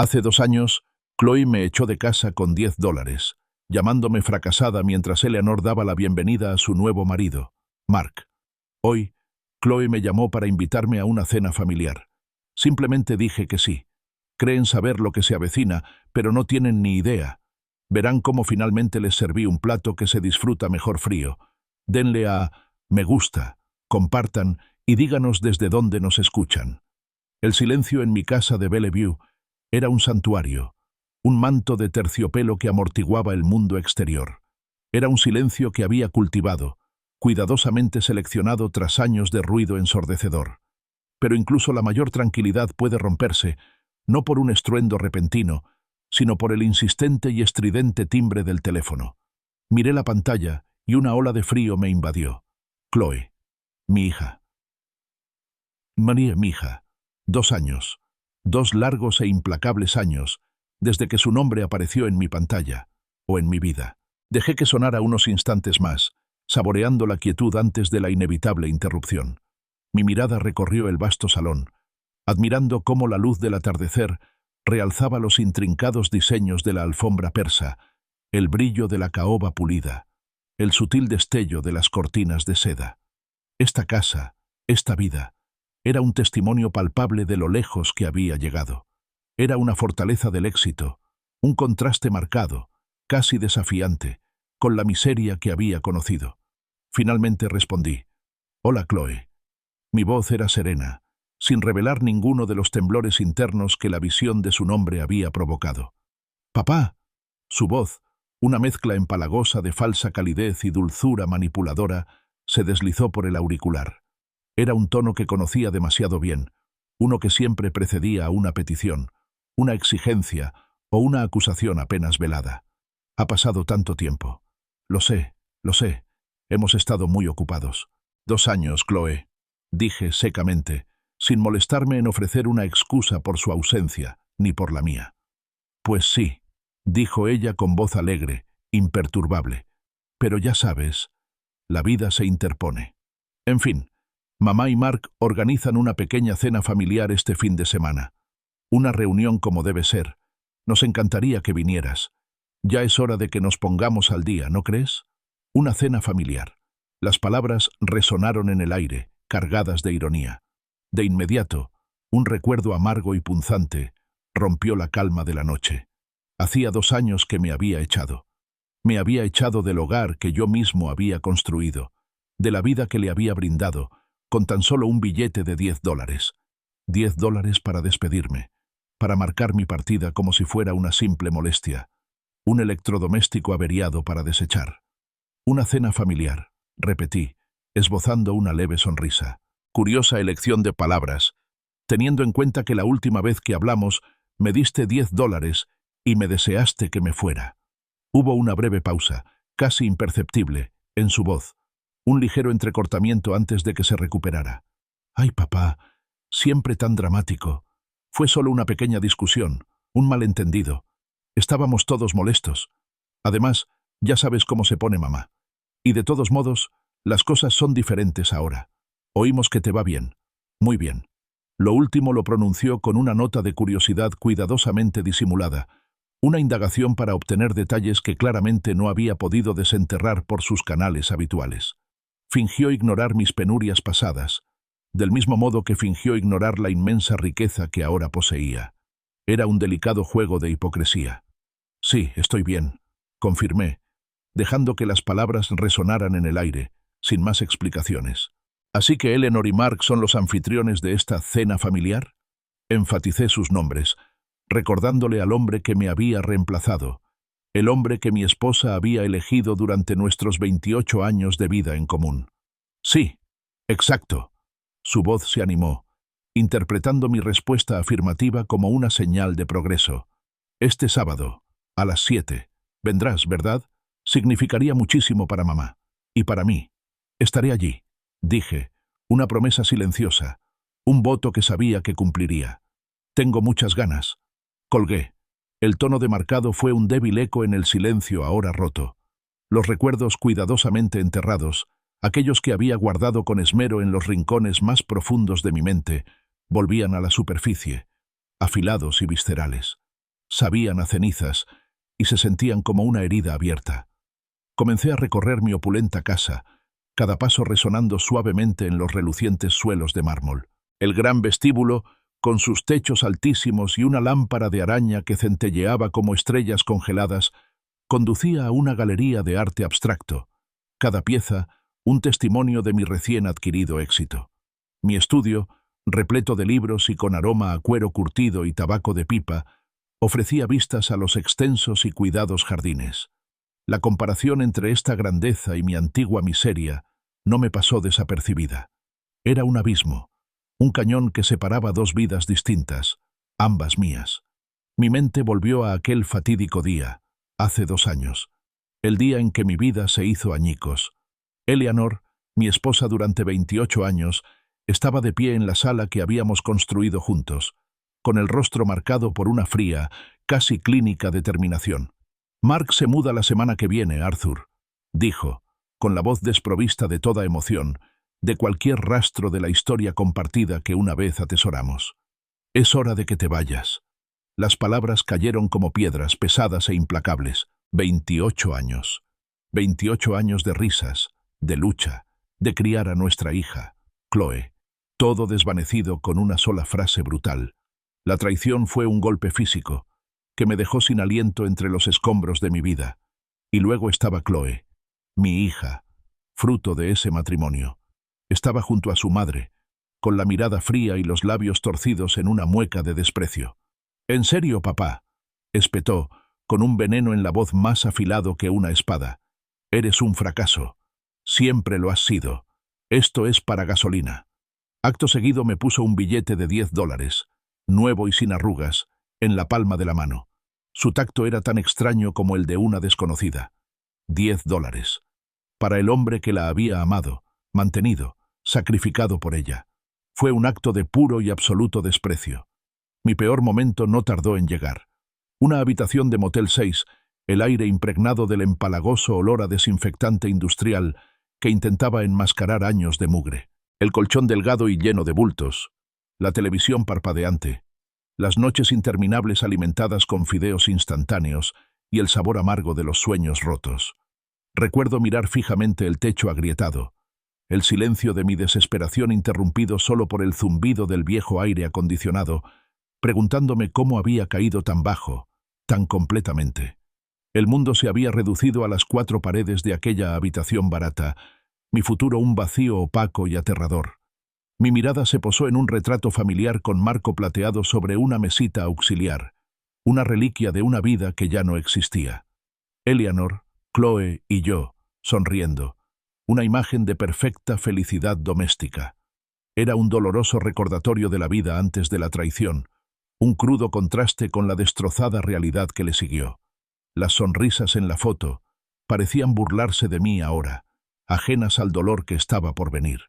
Hace 2 años, Chloe me echó de casa con $10, llamándome fracasada mientras Eleanor daba la bienvenida a su nuevo marido, Mark. Hoy, Chloe me llamó para invitarme a una cena familiar. Simplemente dije que sí. Creen saber lo que se avecina, pero no tienen ni idea. Verán cómo finalmente les serví un plato que se disfruta mejor frío. Denle a me gusta, compartan y díganos desde dónde nos escuchan. El silencio en mi casa de Bellevue era un santuario, un manto de terciopelo que amortiguaba el mundo exterior. Era un silencio que había cultivado, cuidadosamente seleccionado tras años de ruido ensordecedor. Pero incluso la mayor tranquilidad puede romperse, no por un estruendo repentino, sino por el insistente y estridente timbre del teléfono. Miré la pantalla y una ola de frío me invadió. Chloe, mi hija. María, mi hija. 2 años. 2 largos e implacables años, desde que su nombre apareció en mi pantalla, o en mi vida. Dejé que sonara unos instantes más, saboreando la quietud antes de la inevitable interrupción. Mi mirada recorrió el vasto salón, admirando cómo la luz del atardecer realzaba los intrincados diseños de la alfombra persa, el brillo de la caoba pulida, el sutil destello de las cortinas de seda. Esta casa, esta vida, era un testimonio palpable de lo lejos que había llegado. Era una fortaleza del éxito, un contraste marcado, casi desafiante, con la miseria que había conocido. Finalmente respondí. «Hola, Chloe». Mi voz era serena, sin revelar ninguno de los temblores internos que la visión de su nombre había provocado. «Papá». Su voz, una mezcla empalagosa de falsa calidez y dulzura manipuladora, se deslizó por el auricular. Era un tono que conocía demasiado bien, uno que siempre precedía a una petición, una exigencia o una acusación apenas velada. Ha pasado tanto tiempo. Lo sé. Hemos estado muy ocupados. 2 años, Chloe, dije secamente, sin molestarme en ofrecer una excusa por su ausencia, ni por la mía. Pues sí, dijo ella con voz alegre, imperturbable. Pero ya sabes, la vida se interpone. En fin, mamá y Mark organizan una pequeña cena familiar este fin de semana. Una reunión como debe ser. Nos encantaría que vinieras. Ya es hora de que nos pongamos al día, ¿no crees? Una cena familiar. Las palabras resonaron en el aire, cargadas de ironía. De inmediato, un recuerdo amargo y punzante rompió la calma de la noche. Hacía 2 años que me había echado. Me había echado del hogar que yo mismo había construido, de la vida que le había brindado, con tan solo un billete de $10. $10 para despedirme, para marcar mi partida como si fuera una simple molestia, un electrodoméstico averiado para desechar. Una cena familiar, repetí, esbozando una leve sonrisa. Curiosa elección de palabras, teniendo en cuenta que la última vez que hablamos me diste $10 y me deseaste que me fuera. Hubo una breve pausa, casi imperceptible, en su voz, un ligero entrecortamiento antes de que se recuperara. «Ay, papá, siempre tan dramático. Fue solo una pequeña discusión, un malentendido. Estábamos todos molestos. Además, ya sabes cómo se pone mamá. Y de todos modos, las cosas son diferentes ahora. Oímos que te va bien. Muy bien». Lo último lo pronunció con una nota de curiosidad cuidadosamente disimulada, una indagación para obtener detalles que claramente no había podido desenterrar por sus canales habituales. Fingió ignorar mis penurias pasadas, del mismo modo que fingió ignorar la inmensa riqueza que ahora poseía. Era un delicado juego de hipocresía. «Sí, estoy bien», confirmé, dejando que las palabras resonaran en el aire, sin más explicaciones. «¿Así que Eleanor y Mark son los anfitriones de esta cena familiar?» Enfaticé sus nombres, recordándole al hombre que me había reemplazado, el hombre que mi esposa había elegido durante nuestros 28 años de vida en común. «Sí, exacto». Su voz se animó, interpretando mi respuesta afirmativa como una señal de progreso. «Este sábado, a las 7, vendrás, ¿verdad? Significaría muchísimo para mamá. Y para mí. Estaré allí», dije, una promesa silenciosa, un voto que sabía que cumpliría. «Tengo muchas ganas». Colgué. El tono demarcado fue un débil eco en el silencio ahora roto. Los recuerdos cuidadosamente enterrados, aquellos que había guardado con esmero en los rincones más profundos de mi mente, volvían a la superficie, afilados y viscerales. sabían a cenizas y se sentían como una herida abierta. Comencé a recorrer mi opulenta casa, cada paso resonando suavemente en los relucientes suelos de mármol. El gran vestíbulo, con sus techos altísimos y una lámpara de araña que centelleaba como estrellas congeladas, conducía a una galería de arte abstracto, cada pieza un testimonio de mi recién adquirido éxito. Mi estudio, repleto de libros y con aroma a cuero curtido y tabaco de pipa, ofrecía vistas a los extensos y cuidados jardines. La comparación entre esta grandeza y mi antigua miseria no me pasó desapercibida. Era un abismo, un cañón que separaba dos vidas distintas, ambas mías. Mi mente volvió a aquel fatídico día, hace 2 años, el día en que mi vida se hizo añicos. Eleanor, mi esposa durante 28 años, estaba de pie en la sala que habíamos construido juntos, con el rostro marcado por una fría, casi clínica determinación. «Mark se muda la semana que viene, Arthur», dijo, con la voz desprovista de toda emoción, de cualquier rastro de la historia compartida que una vez atesoramos. «Es hora de que te vayas». Las palabras cayeron como piedras pesadas e implacables. 28 años. 28 años de risas, de lucha, de criar a nuestra hija, Chloe. Todo desvanecido con una sola frase brutal. La traición fue un golpe físico, que me dejó sin aliento entre los escombros de mi vida. Y luego estaba Chloe, mi hija, fruto de ese matrimonio. Estaba junto a su madre, con la mirada fría y los labios torcidos en una mueca de desprecio. «¿En serio, papá?», espetó, con un veneno en la voz más afilado que una espada. «Eres un fracaso. Siempre lo has sido. Esto es para gasolina». Acto seguido me puso un billete de $10, nuevo y sin arrugas, en la palma de la mano. Su tacto era tan extraño como el de una desconocida. $10. Para el hombre que la había amado, mantenido, sacrificado por ella. Fue un acto de puro y absoluto desprecio. Mi peor momento no tardó en llegar. Una habitación de Motel 6, el aire impregnado del empalagoso olor a desinfectante industrial que intentaba enmascarar años de mugre. El colchón delgado y lleno de bultos, la televisión parpadeante, las noches interminables alimentadas con fideos instantáneos y el sabor amargo de los sueños rotos. Recuerdo mirar fijamente el techo agrietado, el silencio de mi desesperación interrumpido solo por el zumbido del viejo aire acondicionado, preguntándome cómo había caído tan bajo, tan completamente. El mundo se había reducido a las 4 paredes de aquella habitación barata, mi futuro un vacío opaco y aterrador. Mi mirada se posó en un retrato familiar con marco plateado sobre una mesita auxiliar, una reliquia de una vida que ya no existía. Eleanor, Chloe y yo, sonriendo, una imagen de perfecta felicidad doméstica. Era un doloroso recordatorio de la vida antes de la traición, un crudo contraste con la destrozada realidad que le siguió. Las sonrisas en la foto parecían burlarse de mí ahora, ajenas al dolor que estaba por venir.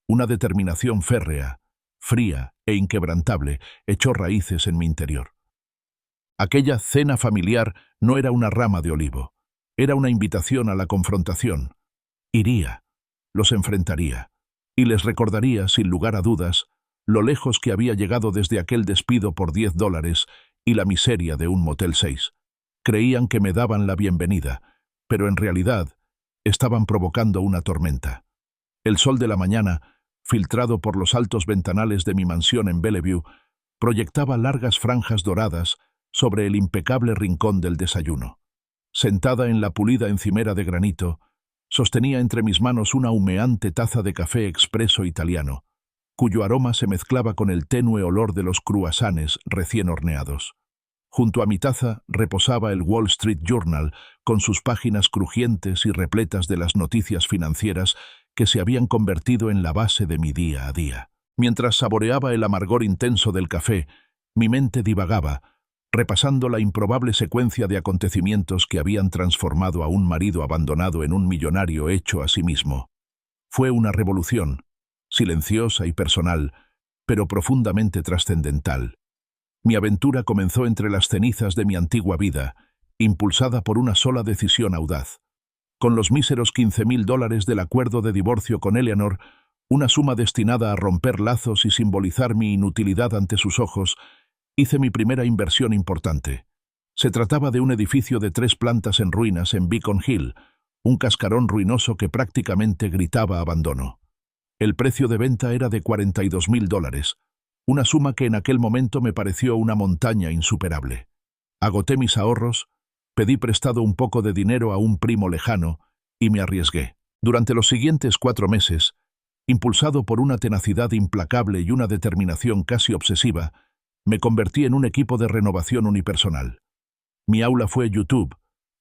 Una determinación férrea, fría e inquebrantable echó raíces en mi interior. Aquella cena familiar no era una rama de olivo, era una invitación a la confrontación. Iría, los enfrentaría, y les recordaría, sin lugar a dudas, lo lejos que había llegado desde aquel despido por $10 y la miseria de un Motel 6. Creían que me daban la bienvenida, pero en realidad estaban provocando una tormenta. El sol de la mañana, filtrado por los altos ventanales de mi mansión en Bellevue, proyectaba largas franjas doradas sobre el impecable rincón del desayuno. Sentada en la pulida encimera de granito, sostenía entre mis manos una humeante taza de café expreso italiano, cuyo aroma se mezclaba con el tenue olor de los cruasanes recién horneados. Junto a mi taza reposaba el Wall Street Journal, con sus páginas crujientes y repletas de las noticias financieras que se habían convertido en la base de mi día a día. Mientras saboreaba el amargor intenso del café, mi mente divagaba, repasando la improbable secuencia de acontecimientos que habían transformado a un marido abandonado en un millonario hecho a sí mismo. Fue una revolución, silenciosa y personal, pero profundamente trascendental. Mi aventura comenzó entre las cenizas de mi antigua vida, impulsada por una sola decisión audaz. Con los míseros $15,000 del acuerdo de divorcio con Eleanor, una suma destinada a romper lazos y simbolizar mi inutilidad ante sus ojos, hice mi primera inversión importante. Se trataba de un edificio de 3 plantas en ruinas en Beacon Hill, un cascarón ruinoso que prácticamente gritaba abandono. El precio de venta era de $42.000, una suma que en aquel momento me pareció una montaña insuperable. Agoté mis ahorros, pedí prestado un poco de dinero a un primo lejano y me arriesgué. Durante los siguientes 4 meses, impulsado por una tenacidad implacable y una determinación casi obsesiva, me convertí en un equipo de renovación unipersonal. Mi aula fue YouTube,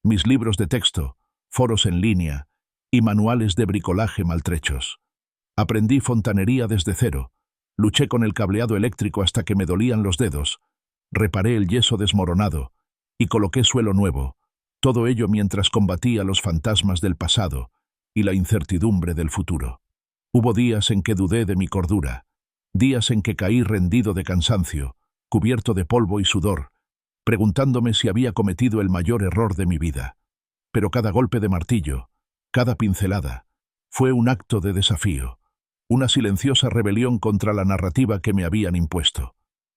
mis libros de texto, foros en línea y manuales de bricolaje maltrechos. Aprendí fontanería desde cero, luché con el cableado eléctrico hasta que me dolían los dedos, reparé el yeso desmoronado y coloqué suelo nuevo, todo ello mientras combatía los fantasmas del pasado y la incertidumbre del futuro. Hubo días en que dudé de mi cordura, días en que caí rendido de cansancio, cubierto de polvo y sudor, preguntándome si había cometido el mayor error de mi vida. Pero cada golpe de martillo, cada pincelada, fue un acto de desafío, una silenciosa rebelión contra la narrativa que me habían impuesto.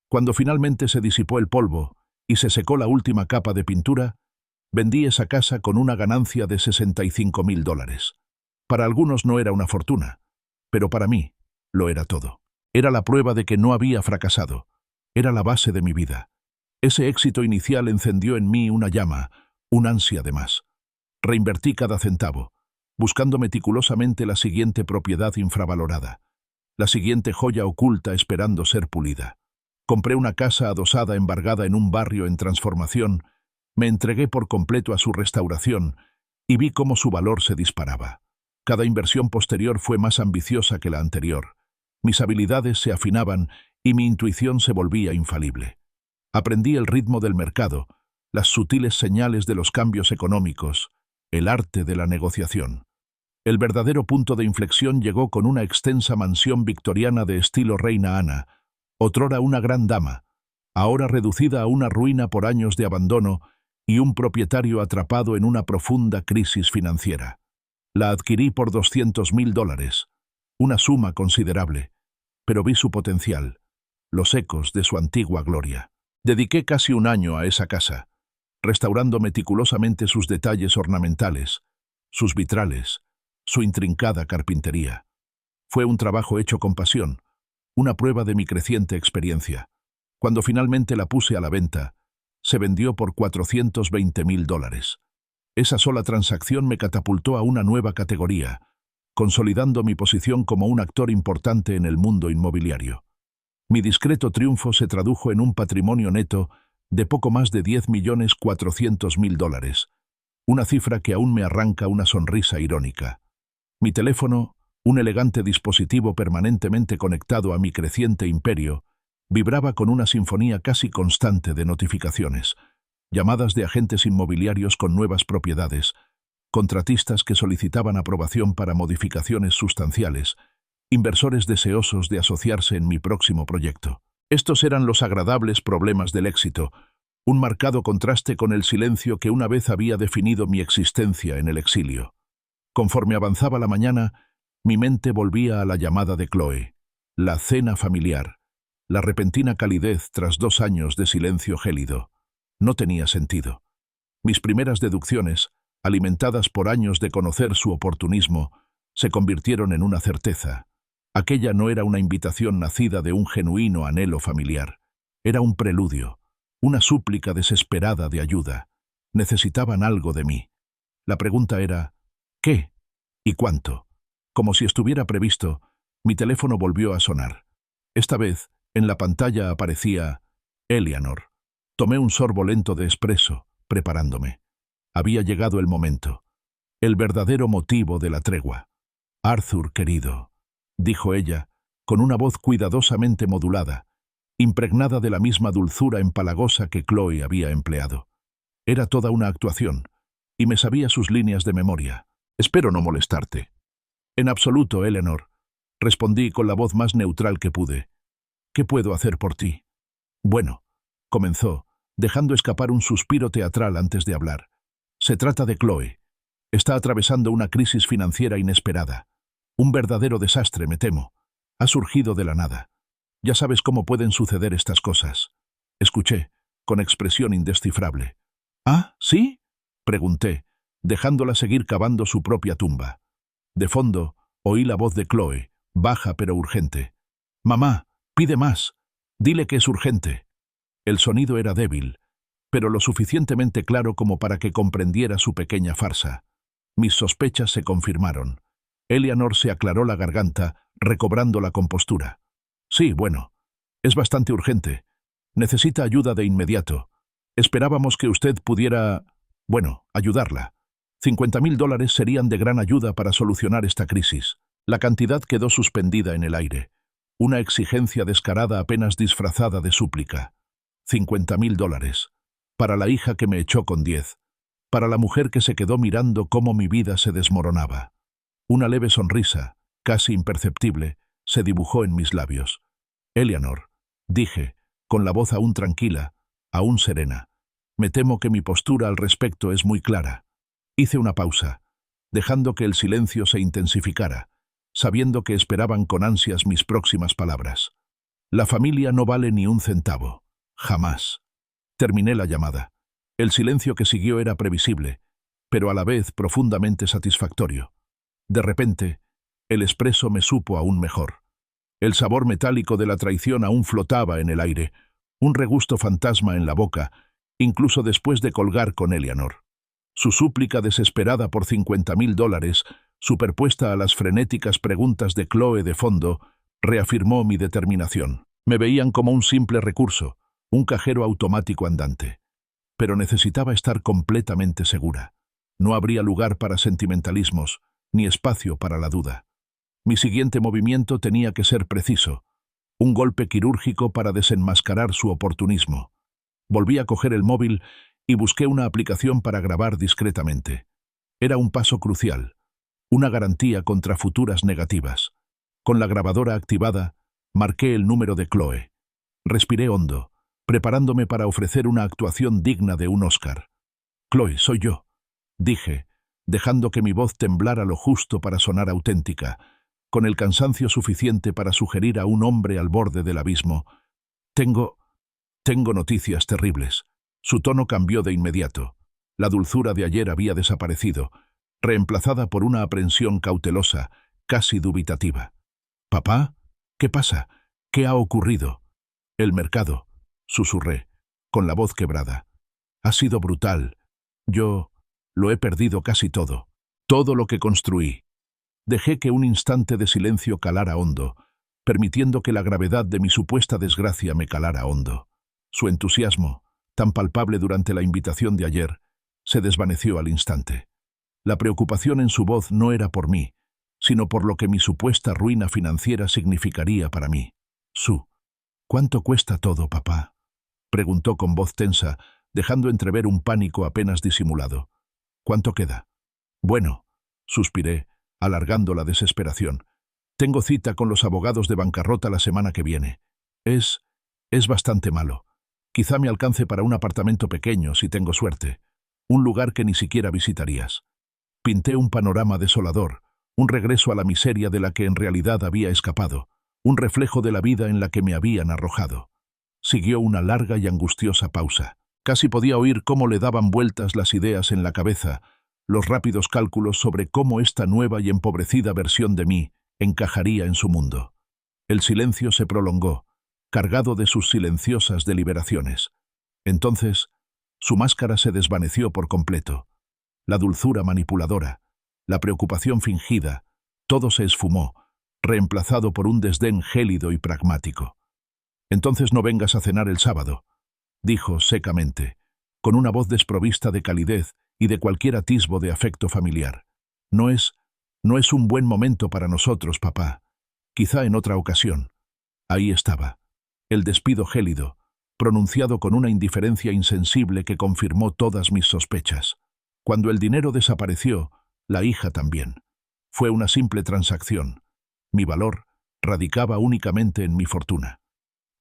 Cuando finalmente se disipó el polvo y se secó la última capa de pintura, vendí esa casa con una ganancia de $65.000. Para algunos no era una fortuna, pero para mí lo era todo. Era la prueba de que no había fracasado. Era la base de mi vida. Ese éxito inicial encendió en mí una llama, un ansia de más. Reinvertí cada centavo, buscando meticulosamente la siguiente propiedad infravalorada, la siguiente joya oculta esperando ser pulida. Compré una casa adosada embargada en un barrio en transformación, me entregué por completo a su restauración y vi cómo su valor se disparaba. Cada inversión posterior fue más ambiciosa que la anterior. Mis habilidades se afinaban y mi intuición se volvía infalible. Aprendí el ritmo del mercado, las sutiles señales de los cambios económicos, el arte de la negociación. El verdadero punto de inflexión llegó con una extensa mansión victoriana de estilo Reina Ana, otrora una gran dama, ahora reducida a una ruina por años de abandono y un propietario atrapado en una profunda crisis financiera. La adquirí por $200.000, una suma considerable, pero vi su potencial, los ecos de su antigua gloria. Dediqué casi un año a esa casa, restaurando meticulosamente sus detalles ornamentales, sus vitrales, su intrincada carpintería. Fue un trabajo hecho con pasión, una prueba de mi creciente experiencia. Cuando finalmente la puse a la venta, se vendió por $420.000. Esa sola transacción me catapultó a una nueva categoría, consolidando mi posición como un actor importante en el mundo inmobiliario. Mi discreto triunfo se tradujo en un patrimonio neto de poco más de $10.400.000, una cifra que aún me arranca una sonrisa irónica. Mi teléfono, un elegante dispositivo permanentemente conectado a mi creciente imperio, vibraba con una sinfonía casi constante de notificaciones, llamadas de agentes inmobiliarios con nuevas propiedades, contratistas que solicitaban aprobación para modificaciones sustanciales, inversores deseosos de asociarse en mi próximo proyecto. Estos eran los agradables problemas del éxito, un marcado contraste con el silencio que una vez había definido mi existencia en el exilio. Conforme avanzaba la mañana, mi mente volvía a la llamada de Chloe, la cena familiar, la repentina calidez tras 2 años de silencio gélido. No tenía sentido. Mis primeras deducciones, alimentadas por años de conocer su oportunismo, se convirtieron en una certeza. Aquella no era una invitación nacida de un genuino anhelo familiar. Era un preludio, una súplica desesperada de ayuda. Necesitaban algo de mí. La pregunta era, ¿qué? ¿Y cuánto? Como si estuviera previsto, mi teléfono volvió a sonar. Esta vez, en la pantalla aparecía Eleanor. Tomé un sorbo lento de espresso, preparándome. Había llegado el momento. El verdadero motivo de la tregua. Arthur, querido, dijo ella, con una voz cuidadosamente modulada, impregnada de la misma dulzura empalagosa que Chloe había empleado. Era toda una actuación, y me sabía sus líneas de memoria. Espero no molestarte. En absoluto, Eleanor, respondí con la voz más neutral que pude. ¿Qué puedo hacer por ti? Bueno, comenzó, dejando escapar un suspiro teatral antes de hablar. Se trata de Chloe. Está atravesando una crisis financiera inesperada. Un verdadero desastre, me temo. Ha surgido de la nada. Ya sabes cómo pueden suceder estas cosas. Escuché, con expresión indescifrable. ¿Ah, sí? Pregunté, dejándola seguir cavando su propia tumba. De fondo, oí la voz de Chloe, baja pero urgente. «Mamá, pide más. Dile que es urgente». El sonido era débil, pero lo suficientemente claro como para que comprendiera su pequeña farsa. Mis sospechas se confirmaron. Eleanor se aclaró la garganta, recobrando la compostura. «Sí, bueno. Es bastante urgente. Necesita ayuda de inmediato. Esperábamos que usted pudiera, bueno, ayudarla. $50.000 serían de gran ayuda para solucionar esta crisis». La cantidad quedó suspendida en el aire. Una exigencia descarada apenas disfrazada de súplica. $50.000. Para la hija que me echó con 10. Para la mujer que se quedó mirando cómo mi vida se desmoronaba. Una leve sonrisa, casi imperceptible, se dibujó en mis labios. «Eleanor», dije, con la voz aún tranquila, aún serena. «Me temo que mi postura al respecto es muy clara». Hice una pausa, dejando que el silencio se intensificara, sabiendo que esperaban con ansias mis próximas palabras. «La familia no vale ni un centavo. Jamás». Terminé la llamada. El silencio que siguió era previsible, pero a la vez profundamente satisfactorio. De repente, el espresso me supo aún mejor. El sabor metálico de la traición aún flotaba en el aire, un regusto fantasma en la boca, incluso después de colgar con Eleanor. Su súplica desesperada por $50.000, superpuesta a las frenéticas preguntas de Chloe de fondo, reafirmó mi determinación. Me veían como un simple recurso, un cajero automático andante. Pero necesitaba estar completamente segura. No habría lugar para sentimentalismos, ni espacio para la duda. Mi siguiente movimiento tenía que ser preciso, un golpe quirúrgico para desenmascarar su oportunismo. Volví a coger el móvil y busqué una aplicación para grabar discretamente. Era un paso crucial, una garantía contra futuras negativas. Con la grabadora activada, marqué el número de Chloe. Respiré hondo, preparándome para ofrecer una actuación digna de un Oscar. «Chloe, soy yo», dije, dejando que mi voz temblara lo justo para sonar auténtica, con el cansancio suficiente para sugerir a un hombre al borde del abismo. Tengo noticias terribles». Su tono cambió de inmediato. La dulzura de ayer había desaparecido, reemplazada por una aprensión cautelosa, casi dubitativa. «¿Papá? ¿Qué pasa? ¿Qué ha ocurrido?» «El mercado», susurré, con la voz quebrada. «Ha sido brutal. Yo lo he perdido casi todo. Todo lo que construí». Dejé que un instante de silencio calara hondo, permitiendo que la gravedad de mi supuesta desgracia me calara hondo. Su entusiasmo, tan palpable durante la invitación de ayer, se desvaneció al instante. La preocupación en su voz no era por mí, sino por lo que mi supuesta ruina financiera significaría para mí. «¿Cuánto cuesta todo, papá?», preguntó con voz tensa, dejando entrever un pánico apenas disimulado. «¿Cuánto queda?» «Bueno», suspiré, alargando la desesperación. «Tengo cita con los abogados de bancarrota la semana que viene. Es bastante malo. Quizá me alcance para un apartamento pequeño, si tengo suerte. Un lugar que ni siquiera visitarías». Pinté un panorama desolador, un regreso a la miseria de la que en realidad había escapado, un reflejo de la vida en la que me habían arrojado. Siguió una larga y angustiosa pausa. Casi podía oír cómo le daban vueltas las ideas en la cabeza, los rápidos cálculos sobre cómo esta nueva y empobrecida versión de mí encajaría en su mundo. El silencio se prolongó, cargado de sus silenciosas deliberaciones. Entonces, su máscara se desvaneció por completo. La dulzura manipuladora, la preocupación fingida, todo se esfumó, reemplazado por un desdén gélido y pragmático. «Entonces no vengas a cenar el sábado», dijo secamente, con una voz desprovista de calidez y de cualquier atisbo de afecto familiar. No es un buen momento para nosotros, papá. Quizá en otra ocasión». Ahí estaba, el despido gélido, pronunciado con una indiferencia insensible que confirmó todas mis sospechas. Cuando el dinero desapareció, la hija también. Fue una simple transacción. Mi valor radicaba únicamente en mi fortuna.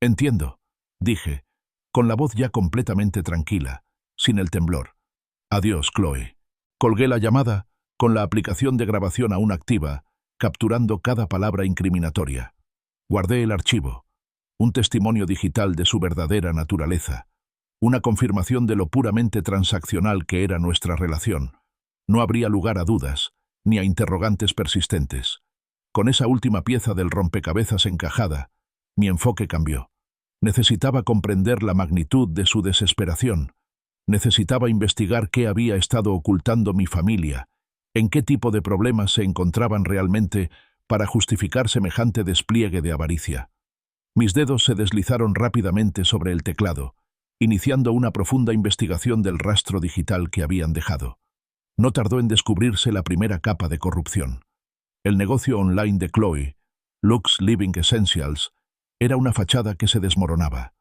«Entiendo», dije, con la voz ya completamente tranquila, sin el temblor. «Adiós, Chloe». Colgué la llamada, con la aplicación de grabación aún activa, capturando cada palabra incriminatoria. Guardé el archivo, un testimonio digital de su verdadera naturaleza. una confirmación de lo puramente transaccional que era nuestra relación. No habría lugar a dudas, ni a interrogantes persistentes. Con esa última pieza del rompecabezas encajada, mi enfoque cambió. Necesitaba comprender la magnitud de su desesperación. Necesitaba investigar qué había estado ocultando mi familia, en qué tipo de problemas se encontraban realmente para justificar semejante despliegue de avaricia. Mis dedos se deslizaron rápidamente sobre el teclado, iniciando una profunda investigación del rastro digital que habían dejado. No tardó en descubrirse la primera capa de corrupción. El negocio online de Chloe, Lux Living Essentials, era una fachada que se desmoronaba.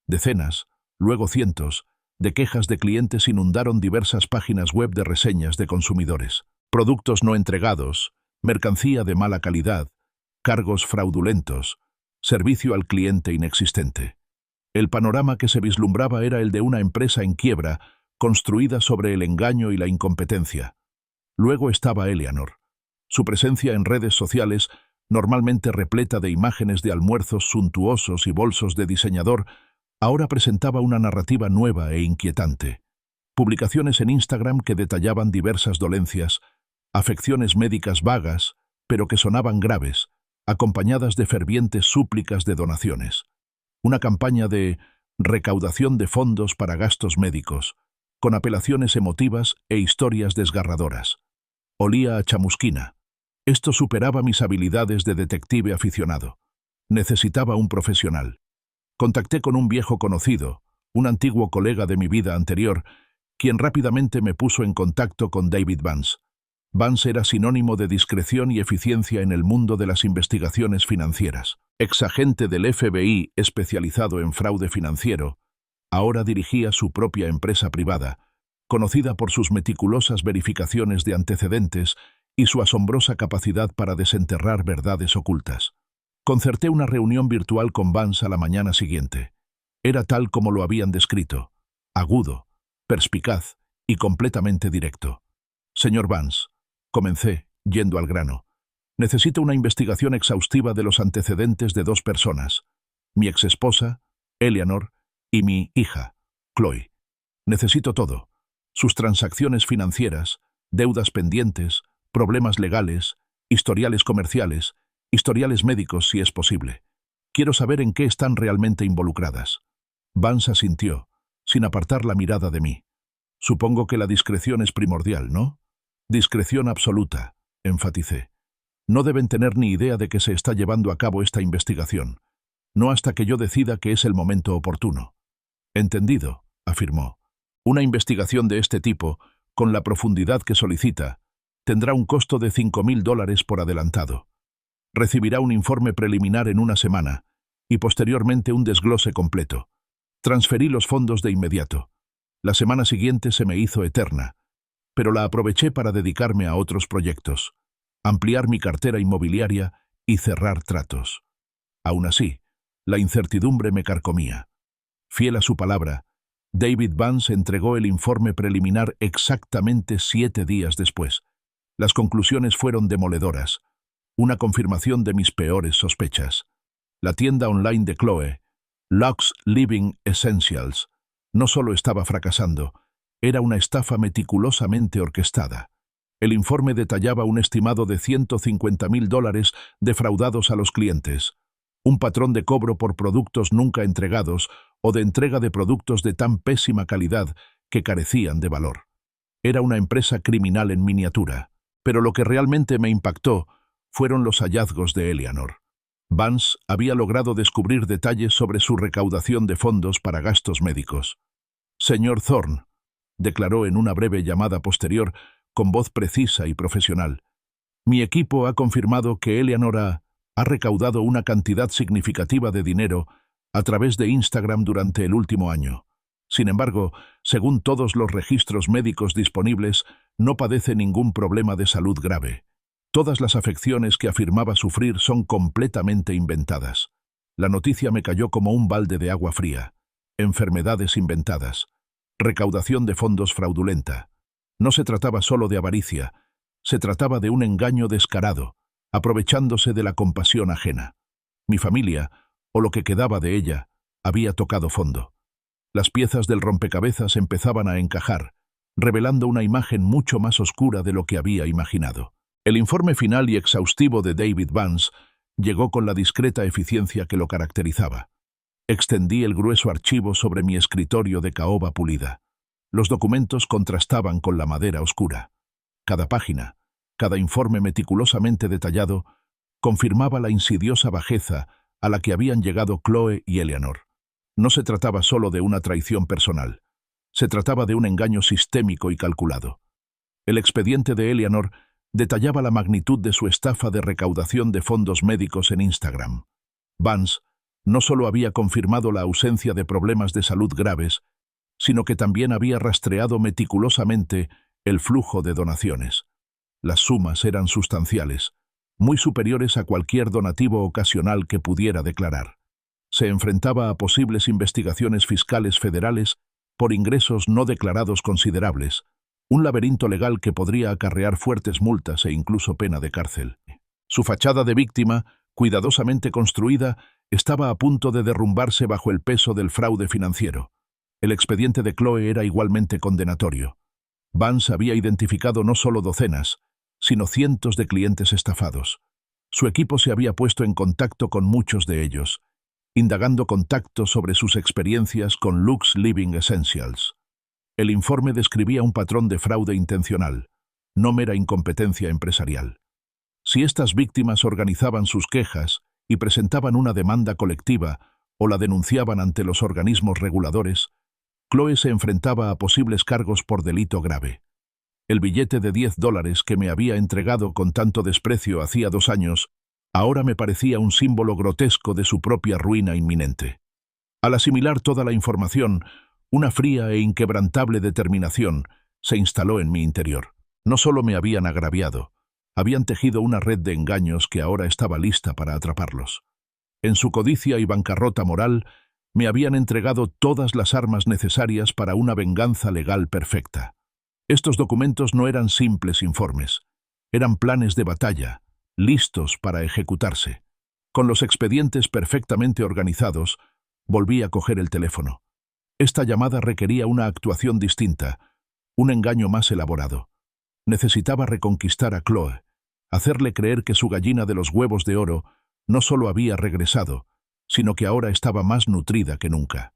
Decenas, luego cientos, de quejas de clientes inundaron diversas páginas web de reseñas de consumidores. Productos no entregados, mercancía de mala calidad, cargos fraudulentos, servicio al cliente inexistente. El panorama que se vislumbraba era el de una empresa en quiebra, construida sobre el engaño y la incompetencia. Luego estaba Eleanor. Su presencia en redes sociales, normalmente repleta de imágenes de almuerzos suntuosos y bolsos de diseñador, ahora presentaba una narrativa nueva e inquietante. Publicaciones en Instagram que detallaban diversas dolencias, afecciones médicas vagas, pero que sonaban graves, acompañadas de fervientes súplicas de donaciones. Una campaña de recaudación de fondos para gastos médicos, con apelaciones emotivas e historias desgarradoras. Olía a chamusquina. Esto superaba mis habilidades de detective aficionado. Necesitaba un profesional. Contacté con un viejo conocido, un antiguo colega de mi vida anterior, quien rápidamente me puso en contacto con David Vance. Vance era sinónimo de discreción y eficiencia en el mundo de las investigaciones financieras. Exagente del FBI especializado en fraude financiero, ahora dirigía su propia empresa privada, conocida por sus meticulosas verificaciones de antecedentes y su asombrosa capacidad para desenterrar verdades ocultas. Concerté una reunión virtual con Vance a la mañana siguiente. Era tal como lo habían descrito, agudo, perspicaz y completamente directo. Señor Vance, comencé, yendo al grano. Necesito una investigación exhaustiva de los antecedentes de dos personas, mi exesposa, Eleanor, y mi hija, Chloe. Necesito todo, sus transacciones financieras, deudas pendientes, problemas legales, historiales comerciales, historiales médicos si es posible. Quiero saber en qué están realmente involucradas. Vance asintió, sin apartar la mirada de mí. Supongo que la discreción es primordial, ¿no? Discreción absoluta, enfaticé. No deben tener ni idea de que se está llevando a cabo esta investigación. No hasta que yo decida que es el momento oportuno. Entendido, afirmó. Una investigación de este tipo, con la profundidad que solicita, tendrá un costo de $5.000 por adelantado. Recibirá un informe preliminar en una semana y posteriormente un desglose completo. Transferí los fondos de inmediato. La semana siguiente se me hizo eterna, pero la aproveché para dedicarme a otros proyectos, ampliar mi cartera inmobiliaria y cerrar tratos. Aún así, la incertidumbre me carcomía. Fiel a su palabra, David Vance entregó el informe preliminar exactamente 7 días después. Las conclusiones fueron demoledoras, una confirmación de mis peores sospechas. La tienda online de Chloe, Lux Living Essentials, no solo estaba fracasando, era una estafa meticulosamente orquestada. El informe detallaba un estimado de $150.000 defraudados a los clientes, un patrón de cobro por productos nunca entregados o de entrega de productos de tan pésima calidad que carecían de valor. Era una empresa criminal en miniatura, pero lo que realmente me impactó fueron los hallazgos de Eleanor. Vance había logrado descubrir detalles sobre su recaudación de fondos para gastos médicos. Señor Thorne, declaró en una breve llamada posterior, con voz precisa y profesional, mi equipo ha confirmado que Eleanor ha recaudado una cantidad significativa de dinero a través de Instagram durante el último año. Sin embargo, según todos los registros médicos disponibles, no padece ningún problema de salud grave. Todas las afecciones que afirmaba sufrir son completamente inventadas. La noticia me cayó como un balde de agua fría. Enfermedades inventadas. Recaudación de fondos fraudulenta. No se trataba solo de avaricia, se trataba de un engaño descarado, aprovechándose de la compasión ajena. Mi familia, o lo que quedaba de ella, había tocado fondo. Las piezas del rompecabezas empezaban a encajar, revelando una imagen mucho más oscura de lo que había imaginado. El informe final y exhaustivo de David Vance llegó con la discreta eficiencia que lo caracterizaba. Extendí el grueso archivo sobre mi escritorio de caoba pulida. Los documentos contrastaban con la madera oscura. Cada página, cada informe meticulosamente detallado, confirmaba la insidiosa bajeza a la que habían llegado Chloe y Eleanor. No se trataba solo de una traición personal. Se trataba de un engaño sistémico y calculado. El expediente de Eleanor detallaba la magnitud de su estafa de recaudación de fondos médicos en Instagram. Vance no solo había confirmado la ausencia de problemas de salud graves, sino que también había rastreado meticulosamente el flujo de donaciones. Las sumas eran sustanciales, muy superiores a cualquier donativo ocasional que pudiera declarar. Se enfrentaba a posibles investigaciones fiscales federales por ingresos no declarados considerables, un laberinto legal que podría acarrear fuertes multas e incluso pena de cárcel. Su fachada de víctima, cuidadosamente construida, estaba a punto de derrumbarse bajo el peso del fraude financiero. El expediente de Chloe era igualmente condenatorio. Vance había identificado no solo docenas, sino cientos de clientes estafados. Su equipo se había puesto en contacto con muchos de ellos, indagando contactos sobre sus experiencias con Lux Living Essentials. El informe describía un patrón de fraude intencional, no mera incompetencia empresarial. Si estas víctimas organizaban sus quejas y presentaban una demanda colectiva o la denunciaban ante los organismos reguladores, Chloe se enfrentaba a posibles cargos por delito grave. El billete de $10 que me había entregado con tanto desprecio hacía 2 años, ahora me parecía un símbolo grotesco de su propia ruina inminente. Al asimilar toda la información, una fría e inquebrantable determinación se instaló en mi interior. No solo me habían agraviado, habían tejido una red de engaños que ahora estaba lista para atraparlos. En su codicia y bancarrota moral, me habían entregado todas las armas necesarias para una venganza legal perfecta. Estos documentos no eran simples informes, eran planes de batalla, listos para ejecutarse. Con los expedientes perfectamente organizados, volví a coger el teléfono. Esta llamada requería una actuación distinta, un engaño más elaborado. Necesitaba reconquistar a Chloe, hacerle creer que su gallina de los huevos de oro no solo había regresado, sino que ahora estaba más nutrida que nunca.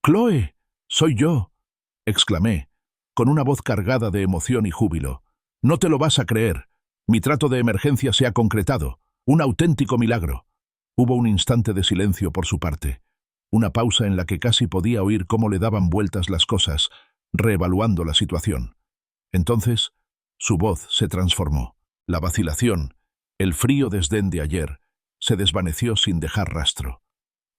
«¡Chloe! ¡Soy yo!», exclamé, con una voz cargada de emoción y júbilo. «No te lo vas a creer. Mi trato de emergencia se ha concretado. Un auténtico milagro». Hubo un instante de silencio por su parte, una pausa en la que casi podía oír cómo le daban vueltas las cosas, reevaluando la situación. Entonces, su voz se transformó. La vacilación, el frío desdén de ayer, se desvaneció sin dejar rastro.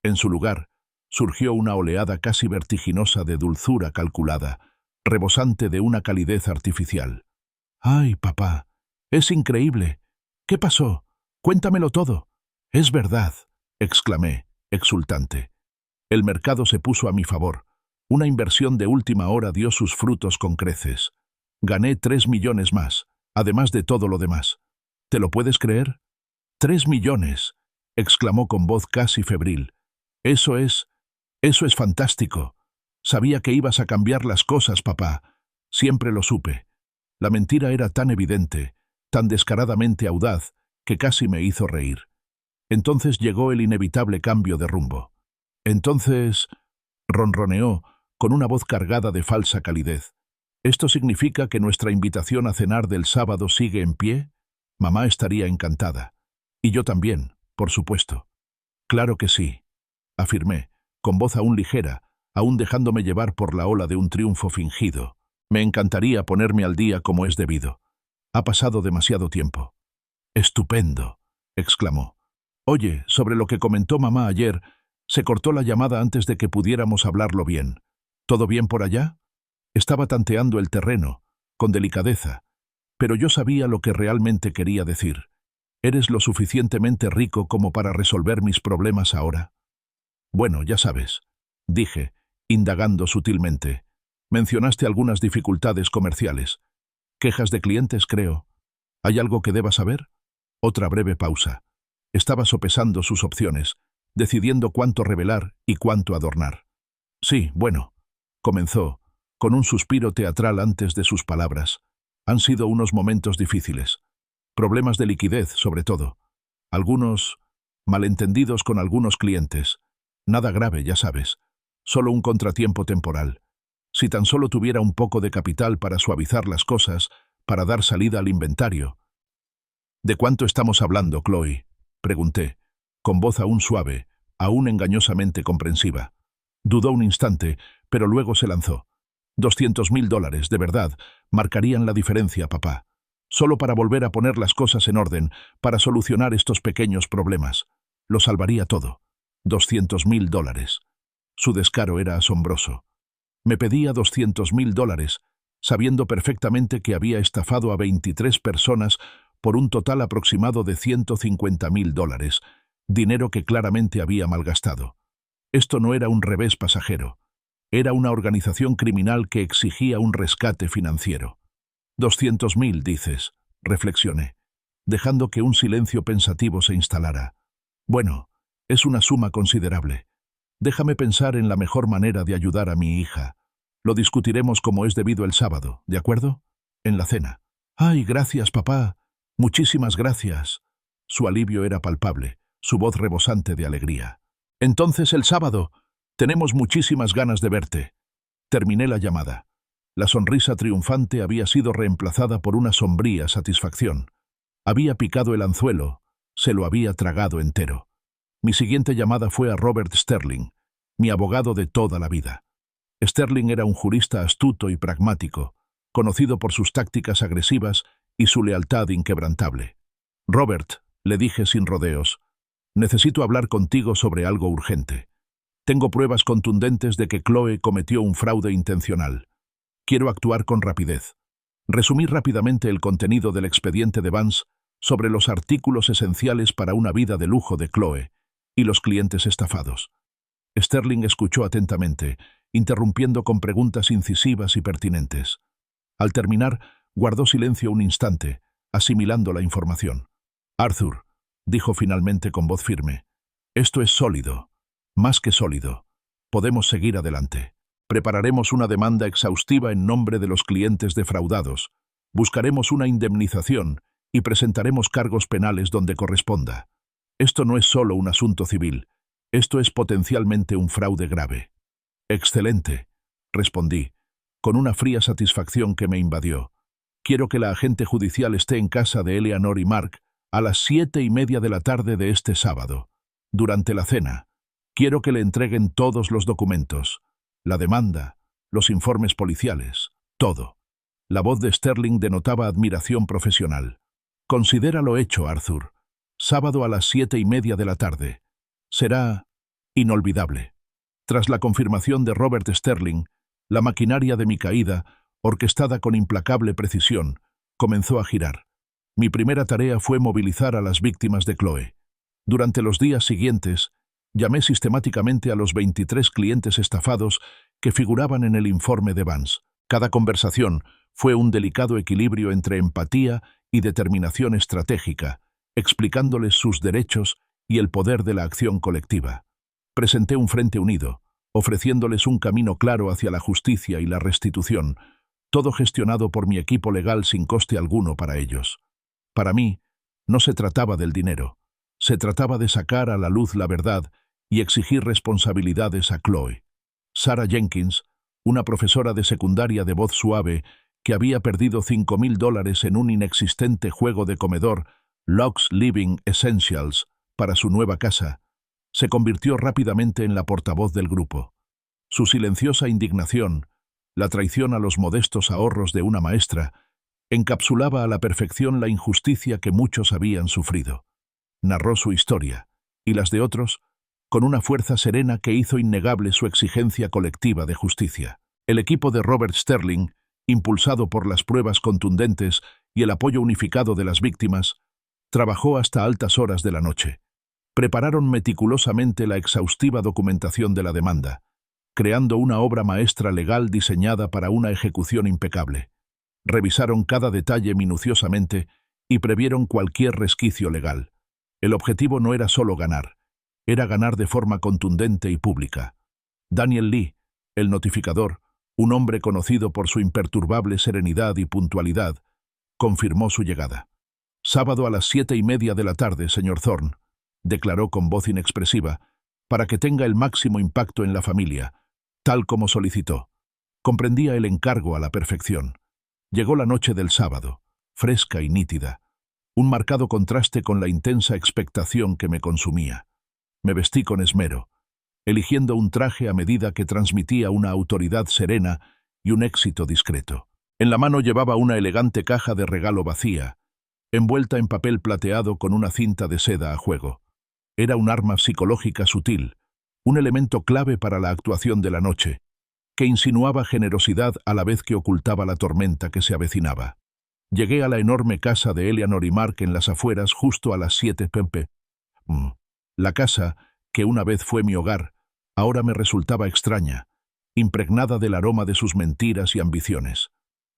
En su lugar, surgió una oleada casi vertiginosa de dulzura calculada, rebosante de una calidez artificial. «¡Ay, papá! ¡Es increíble! ¿Qué pasó? Cuéntamelo todo». «Es verdad», exclamé, exultante. El mercado se puso a mi favor. Una inversión de última hora dio sus frutos con creces. Gané 3 millones más, además de todo lo demás. ¿Te lo puedes creer? «¡3 millones!», exclamó con voz casi febril. Eso es fantástico. Sabía que ibas a cambiar las cosas, papá. Siempre lo supe. La mentira era tan evidente, tan descaradamente audaz, que casi me hizo reír. Entonces llegó el inevitable cambio de rumbo. Entonces, ronroneó, con una voz cargada de falsa calidez. ¿Esto significa que nuestra invitación a cenar del sábado sigue en pie? Mamá estaría encantada. Y yo también, por supuesto. Claro que sí, afirmé, con voz aún ligera, aún dejándome llevar por la ola de un triunfo fingido. Me encantaría ponerme al día como es debido. Ha pasado demasiado tiempo. «Estupendo», exclamó. «Oye, sobre lo que comentó mamá ayer, se cortó la llamada antes de que pudiéramos hablarlo bien. ¿Todo bien por allá?» Estaba tanteando el terreno, con delicadeza, pero yo sabía lo que realmente quería decir. ¿Eres lo suficientemente rico como para resolver mis problemas ahora? Bueno, ya sabes, dije, indagando sutilmente. Mencionaste algunas dificultades comerciales. Quejas de clientes, creo. ¿Hay algo que deba saber? Otra breve pausa. Estaba sopesando sus opciones, decidiendo cuánto revelar y cuánto adornar. Sí, bueno, comenzó, con un suspiro teatral antes de sus palabras. Han sido unos momentos difíciles. Problemas de liquidez, sobre todo. Algunos malentendidos con algunos clientes. Nada grave, ya sabes. Solo un contratiempo temporal. Si tan solo tuviera un poco de capital para suavizar las cosas, para dar salida al inventario. ¿De cuánto estamos hablando, Chloe?, pregunté, con voz aún suave, aún engañosamente comprensiva. Dudó un instante, pero luego se lanzó. $200.000, de verdad, marcarían la diferencia, papá. Solo para volver a poner las cosas en orden, para solucionar estos pequeños problemas. Lo salvaría todo. $200.000. Su descaro era asombroso. Me pedía $200.000, sabiendo perfectamente que había estafado a 23 personas por un total aproximado de $150.000, dinero que claramente había malgastado. Esto no era un revés pasajero. Era una organización criminal que exigía un rescate financiero. 200.000, dices, reflexioné, dejando que un silencio pensativo se instalara. Bueno, es una suma considerable. Déjame pensar en la mejor manera de ayudar a mi hija. Lo discutiremos como es debido el sábado, ¿de acuerdo? En la cena. ¡Ay, gracias, papá! Muchísimas gracias. Su alivio era palpable, su voz rebosante de alegría. Entonces el sábado. Tenemos muchísimas ganas de verte. Terminé la llamada. La sonrisa triunfante había sido reemplazada por una sombría satisfacción. Había picado el anzuelo, se lo había tragado entero. Mi siguiente llamada fue a Robert Sterling, mi abogado de toda la vida. Sterling era un jurista astuto y pragmático, conocido por sus tácticas agresivas y su lealtad inquebrantable. Robert, le dije sin rodeos, necesito hablar contigo sobre algo urgente. Tengo pruebas contundentes de que Chloe cometió un fraude intencional. Quiero actuar con rapidez. Resumí rápidamente el contenido del expediente de Vance sobre los artículos esenciales para una vida de lujo de Chloe y los clientes estafados. Sterling escuchó atentamente, interrumpiendo con preguntas incisivas y pertinentes. Al terminar, guardó silencio un instante, asimilando la información. Arthur, dijo finalmente con voz firme, esto es sólido, más que sólido. Podemos seguir adelante. Prepararemos una demanda exhaustiva en nombre de los clientes defraudados, buscaremos una indemnización y presentaremos cargos penales donde corresponda. Esto no es solo un asunto civil, esto es potencialmente un fraude grave. Excelente, respondí, con una fría satisfacción que me invadió. Quiero que la agente judicial esté en casa de Eleanor y Mark a las 7:30 de la tarde de este sábado. Durante la cena, quiero que le entreguen todos los documentos, la demanda, los informes policiales, todo. La voz de Sterling denotaba admiración profesional. Considéralo hecho, Arthur. Sábado a las 7:30 de la tarde. Será inolvidable. Tras la confirmación de Robert Sterling, la maquinaria de mi caída, orquestada con implacable precisión, comenzó a girar. Mi primera tarea fue movilizar a las víctimas de Chloe. Durante los días siguientes, llamé sistemáticamente a los 23 clientes estafados que figuraban en el informe de Vance. Cada conversación fue un delicado equilibrio entre empatía y determinación estratégica, explicándoles sus derechos y el poder de la acción colectiva. Presenté un frente unido, ofreciéndoles un camino claro hacia la justicia y la restitución, todo gestionado por mi equipo legal sin coste alguno para ellos. Para mí, no se trataba del dinero, se trataba de sacar a la luz la verdad y exigir responsabilidades a Chloe. Sarah Jenkins, una profesora de secundaria de voz suave que había perdido $5.000 en un inexistente juego de comedor, Locke's Living Essentials, para su nueva casa, se convirtió rápidamente en la portavoz del grupo. Su silenciosa indignación, la traición a los modestos ahorros de una maestra, encapsulaba a la perfección la injusticia que muchos habían sufrido. Narró su historia, y las de otros, con una fuerza serena que hizo innegable su exigencia colectiva de justicia. El equipo de Robert Sterling, impulsado por las pruebas contundentes y el apoyo unificado de las víctimas, trabajó hasta altas horas de la noche. Prepararon meticulosamente la exhaustiva documentación de la demanda, creando una obra maestra legal diseñada para una ejecución impecable. Revisaron cada detalle minuciosamente y previeron cualquier resquicio legal. El objetivo no era solo ganar, era ganar de forma contundente y pública. Daniel Lee, El notificador, un hombre conocido por su imperturbable serenidad y puntualidad, confirmó su llegada. «Sábado a las 7:30 de la tarde, señor Thorne», declaró con voz inexpresiva, «para que tenga el máximo impacto en la familia, tal como solicitó». Comprendía el encargo a la perfección. Llegó la noche del sábado, fresca y nítida, un marcado contraste con la intensa expectación que me consumía. Me vestí con esmero, eligiendo un traje a medida que transmitía una autoridad serena y un éxito discreto. En la mano llevaba una elegante caja de regalo vacía, envuelta en papel plateado con una cinta de seda a juego. Era un arma psicológica sutil, un elemento clave para la actuación de la noche, que insinuaba generosidad a la vez que ocultaba la tormenta que se avecinaba. Llegué a la enorme casa de Eleanor y Mark en las afueras justo a las 7 p.m. La casa, que una vez fue mi hogar, ahora me resultaba extraña, impregnada del aroma de sus mentiras y ambiciones.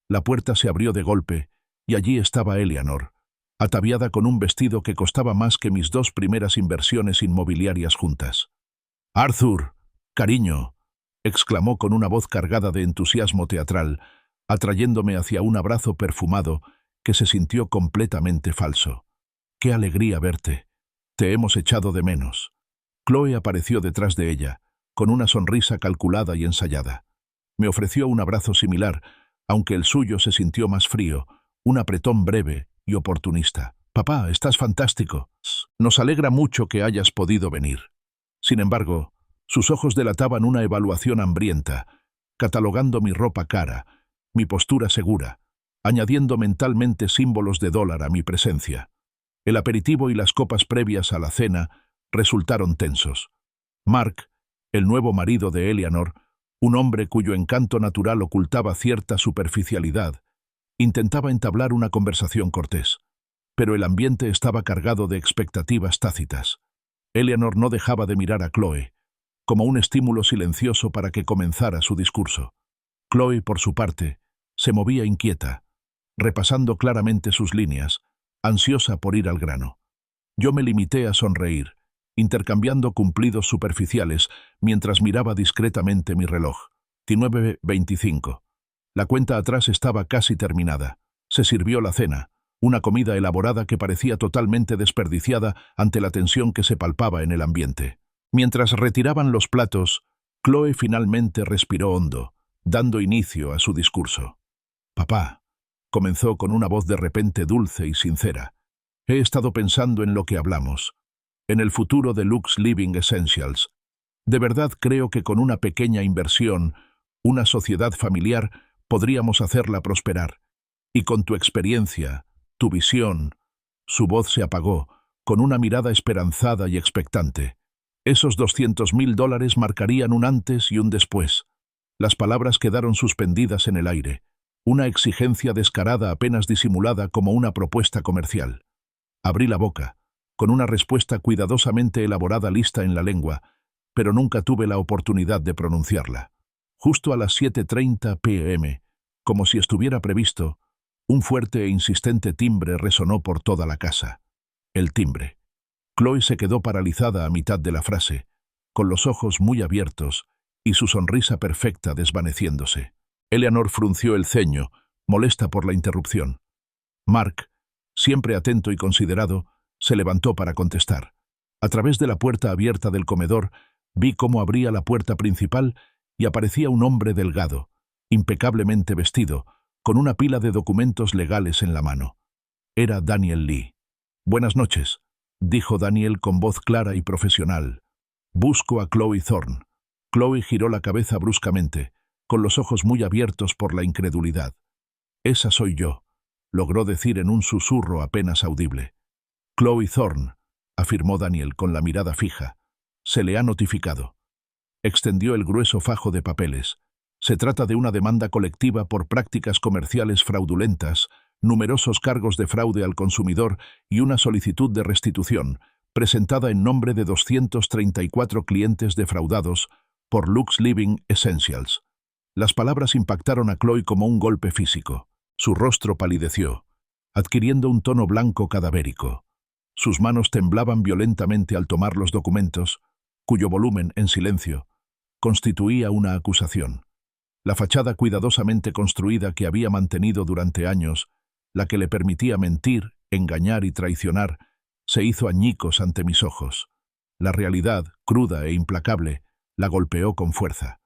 La puerta se abrió de golpe, y allí estaba Eleanor, ataviada con un vestido que costaba más que mis 2 primeras inversiones inmobiliarias juntas. «Arthur, cariño», exclamó con una voz cargada de entusiasmo teatral, atrayéndome hacia un abrazo perfumado que se sintió completamente falso. «Qué alegría verte. Te hemos echado de menos». Chloe apareció detrás de ella, con una sonrisa calculada y ensayada. Me ofreció un abrazo similar, aunque el suyo se sintió más frío, un apretón breve y oportunista. «Papá, estás fantástico. Nos alegra mucho que hayas podido venir». Sin embargo, sus ojos delataban una evaluación hambrienta, catalogando mi ropa cara, mi postura segura, añadiendo mentalmente símbolos de dólar a mi presencia. El aperitivo y las copas previas a la cena resultaron tensos. Mark, el nuevo marido de Eleanor, un hombre cuyo encanto natural ocultaba cierta superficialidad, intentaba entablar una conversación cortés, pero el ambiente estaba cargado de expectativas tácitas. Eleanor no dejaba de mirar a Chloe, como un estímulo silencioso para que comenzara su discurso. Chloe, por su parte, se movía inquieta, repasando claramente sus líneas, ansiosa por ir al grano. Yo me limité a sonreír, intercambiando cumplidos superficiales mientras miraba discretamente mi reloj. 19:25. La cuenta atrás estaba casi terminada. Se sirvió la cena, una comida elaborada que parecía totalmente desperdiciada ante la tensión que se palpaba en el ambiente. Mientras retiraban los platos, Chloe finalmente respiró hondo, dando inicio a su discurso. «Papá», comenzó con una voz de repente dulce y sincera, «he estado pensando en lo que hablamos, en el futuro de Lux Living Essentials. De verdad creo que con una pequeña inversión, una sociedad familiar, podríamos hacerla prosperar. Y con tu experiencia, tu visión». Su voz se apagó, con una mirada esperanzada y expectante. «Esos $200.000 marcarían un antes y un después». Las palabras quedaron suspendidas en el aire, una exigencia descarada apenas disimulada como una propuesta comercial. Abrí la boca, con una respuesta cuidadosamente elaborada lista en la lengua, pero nunca tuve la oportunidad de pronunciarla. Justo a las 7:30 p.m., como si estuviera previsto, un fuerte e insistente timbre resonó por toda la casa. El timbre. Chloe se quedó paralizada a mitad de la frase, con los ojos muy abiertos y su sonrisa perfecta desvaneciéndose. Eleanor frunció el ceño, molesta por la interrupción. Mark, siempre atento y considerado, se levantó para contestar. A través de la puerta abierta del comedor, vi cómo abría la puerta principal y aparecía un hombre delgado, impecablemente vestido, con una pila de documentos legales en la mano. Era Daniel Lee. «Buenas noches», dijo Daniel con voz clara y profesional. «Busco a Chloe Thorne». Chloe giró la cabeza bruscamente, con los ojos muy abiertos por la incredulidad. «Esa soy yo», logró decir en un susurro apenas audible. «Chloe Thorne», afirmó Daniel con la mirada fija. «Se le ha notificado». Extendió el grueso fajo de papeles. Se trata de una demanda colectiva por prácticas comerciales fraudulentas, numerosos cargos de fraude al consumidor y una solicitud de restitución, presentada en nombre de 234 clientes defraudados por Lux Living Essentials. Las palabras impactaron a Chloe como un golpe físico. Su rostro palideció, adquiriendo un tono blanco cadavérico. Sus manos temblaban violentamente al tomar los documentos, cuyo volumen, en silencio, constituía una acusación. La fachada cuidadosamente construida que había mantenido durante años, la que le permitía mentir, engañar y traicionar, se hizo añicos ante mis ojos. La realidad, cruda e implacable, la golpeó con fuerza.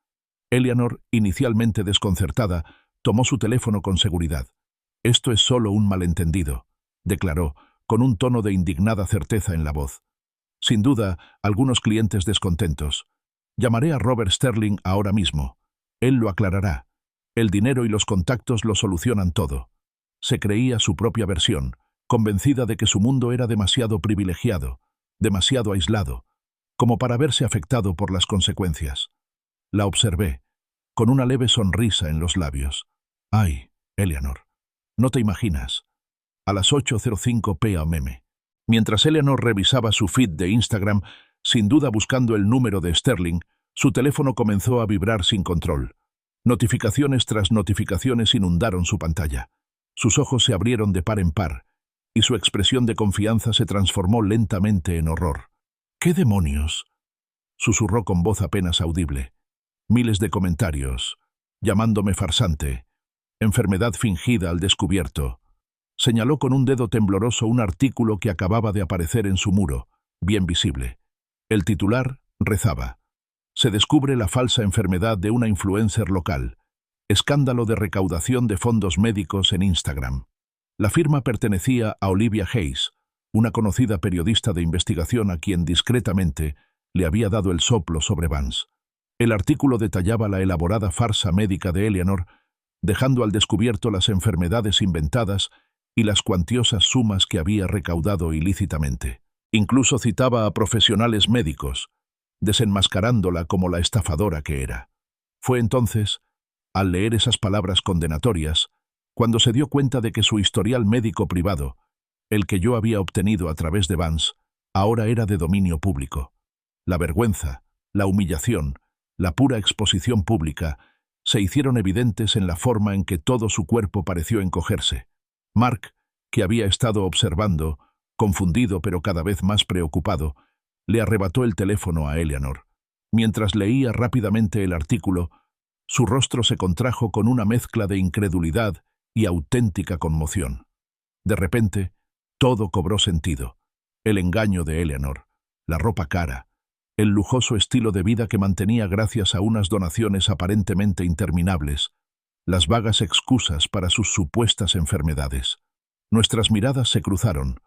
Eleanor, inicialmente desconcertada, tomó su teléfono con seguridad. «Esto es solo un malentendido», declaró, con un tono de indignada certeza en la voz. «Sin duda, algunos clientes descontentos. Llamaré a Robert Sterling ahora mismo. Él lo aclarará. El dinero y los contactos lo solucionan todo». Se creía su propia versión, convencida de que su mundo era demasiado privilegiado, demasiado aislado, como para verse afectado por las consecuencias. La observé, con una leve sonrisa en los labios. «Ay, Eleanor, no te imaginas». A las 8:05 p.m. Mientras Eleanor revisaba su feed de Instagram, sin duda buscando el número de Sterling, su teléfono comenzó a vibrar sin control. Notificaciones tras notificaciones inundaron su pantalla. Sus ojos se abrieron de par en par, y su expresión de confianza se transformó lentamente en horror. «¿Qué demonios?», susurró con voz apenas audible. Miles de comentarios, llamándome farsante, enfermedad fingida al descubierto. Señaló con un dedo tembloroso un artículo que acababa de aparecer en su muro, bien visible. El titular rezaba: «Se descubre la falsa enfermedad de una influencer local. Escándalo de recaudación de fondos médicos en Instagram». La firma pertenecía a Olivia Hayes, una conocida periodista de investigación a quien discretamente le había dado el soplo sobre Vance. El artículo detallaba la elaborada farsa médica de Eleanor, dejando al descubierto las enfermedades inventadas y las cuantiosas sumas que había recaudado ilícitamente. Incluso citaba a profesionales médicos, desenmascarándola como la estafadora que era. Fue entonces, al leer esas palabras condenatorias, cuando se dio cuenta de que su historial médico privado, el que yo había obtenido a través de Vance, ahora era de dominio público. La vergüenza, la humillación, la pura exposición pública se hicieron evidentes en la forma en que todo su cuerpo pareció encogerse. Mark, que había estado observando, confundido pero cada vez más preocupado, le arrebató el teléfono a Eleanor. Mientras leía rápidamente el artículo, su rostro se contrajo con una mezcla de incredulidad y auténtica conmoción. De repente, todo cobró sentido. El engaño de Eleanor, la ropa cara, el lujoso estilo de vida que mantenía gracias a unas donaciones aparentemente interminables, las vagas excusas para sus supuestas enfermedades. Nuestras miradas se cruzaron,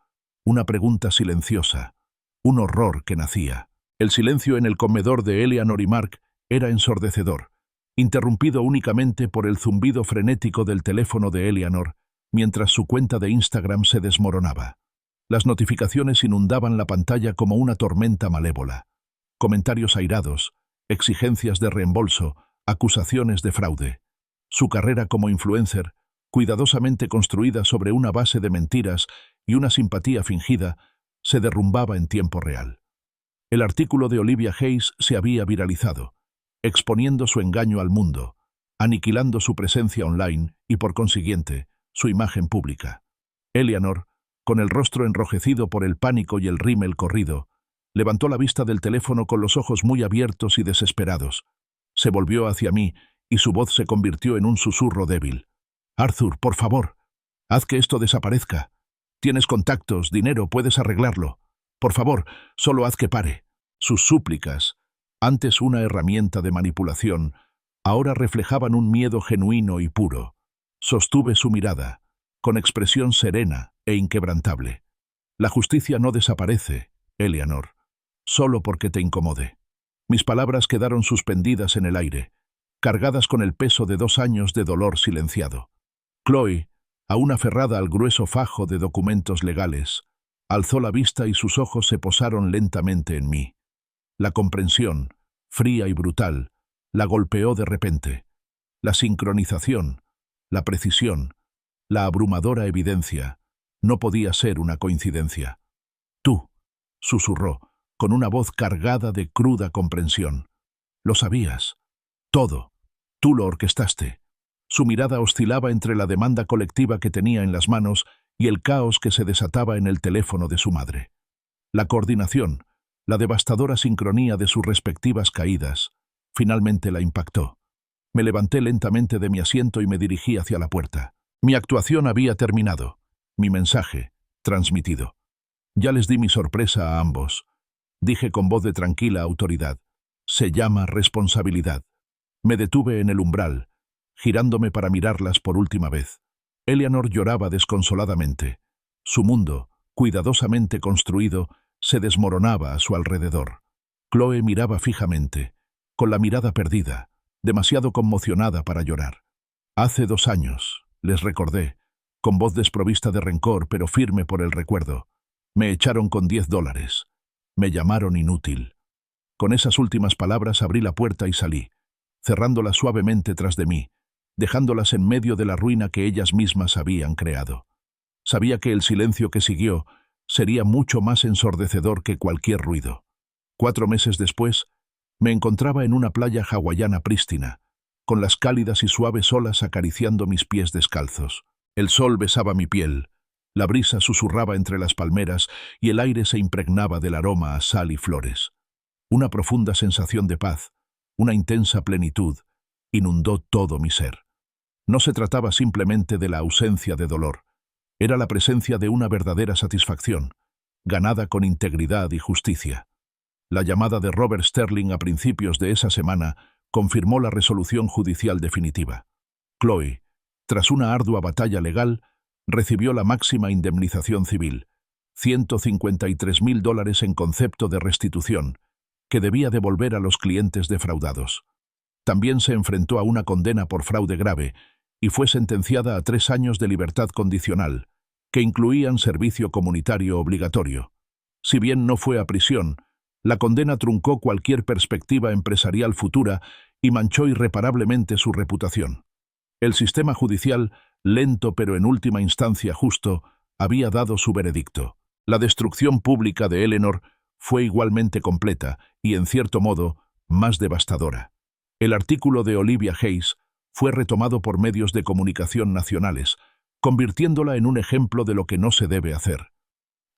una pregunta silenciosa, un horror que nacía. El silencio en el comedor de Eleanor y Mark era ensordecedor, interrumpido únicamente por el zumbido frenético del teléfono de Eleanor, mientras su cuenta de Instagram se desmoronaba. Las notificaciones inundaban la pantalla como una tormenta malévola. Comentarios airados, exigencias de reembolso, acusaciones de fraude. Su carrera como influencer, cuidadosamente construida sobre una base de mentiras y una simpatía fingida, se derrumbaba en tiempo real. El artículo de Olivia Hayes se había viralizado, exponiendo su engaño al mundo, aniquilando su presencia online y, por consiguiente, su imagen pública. Eleanor, con el rostro enrojecido por el pánico y el rímel corrido, levantó la vista del teléfono con los ojos muy abiertos y desesperados. Se volvió hacia mí y su voz se convirtió en un susurro débil. «Arthur, por favor, haz que esto desaparezca. Tienes contactos, dinero, puedes arreglarlo. Por favor, solo haz que pare». Sus súplicas, antes una herramienta de manipulación, ahora reflejaban un miedo genuino y puro. Sostuve su mirada, con expresión serena e inquebrantable. «La justicia no desaparece, Eleanor, solo porque te incomode». Mis palabras quedaron suspendidas en el aire, cargadas con el peso de 2 años de dolor silenciado. Chloe, aún aferrada al grueso fajo de documentos legales, alzó la vista y sus ojos se posaron lentamente en mí. La comprensión, fría y brutal, la golpeó de repente. La sincronización, la precisión, la abrumadora evidencia, no podía ser una coincidencia. «Tú», susurró, con una voz cargada de cruda comprensión. «Lo sabías. Todo. Tú lo orquestaste». Su mirada oscilaba entre la demanda colectiva que tenía en las manos y el caos que se desataba en el teléfono de su madre. La coordinación, la devastadora sincronía de sus respectivas caídas, Finalmente la impactó. Me levanté lentamente de mi asiento y me dirigí hacia la puerta. Mi actuación había terminado. Mi mensaje, transmitido. Ya les di mi sorpresa a ambos. Dije con voz de tranquila autoridad. Se llama responsabilidad. Me detuve en el umbral, girándome para mirarlas por última vez. Eleanor lloraba desconsoladamente. Su mundo, cuidadosamente construido, se desmoronaba a su alrededor. Chloe miraba fijamente, con la mirada perdida, demasiado conmocionada para llorar. Hace 2 años, les recordé, con voz desprovista de rencor pero firme por el recuerdo. Me echaron con $10. Me llamaron inútil. Con esas últimas palabras abrí la puerta y salí, cerrándolas suavemente tras de mí, dejándolas en medio de la ruina que ellas mismas habían creado. Sabía que el silencio que siguió sería mucho más ensordecedor que cualquier ruido. 4 meses después, me encontraba en una playa hawaiana prístina, con las cálidas y suaves olas acariciando mis pies descalzos. El sol besaba mi piel, la brisa susurraba entre las palmeras y el aire se impregnaba del aroma a sal y flores. Una profunda sensación de paz, una intensa plenitud, inundó todo mi ser. No se trataba simplemente de la ausencia de dolor, era la presencia de una verdadera satisfacción, ganada con integridad y justicia. La llamada de Robert Sterling a principios de esa semana confirmó la resolución judicial definitiva. Chloe, tras una ardua batalla legal, recibió la máxima indemnización civil, $153.000 en concepto de restitución, que debía devolver a los clientes defraudados. También se enfrentó a una condena por fraude grave y fue sentenciada a 3 años de libertad condicional, que incluían servicio comunitario obligatorio. Si bien no fue a prisión, la condena truncó cualquier perspectiva empresarial futura y manchó irreparablemente su reputación. El sistema judicial, lento pero en última instancia justo, había dado su veredicto. La destrucción pública de Eleanor fue igualmente completa y, en cierto modo, más devastadora. El artículo de Olivia Hayes fue retomado por medios de comunicación nacionales, convirtiéndola en un ejemplo de lo que no se debe hacer.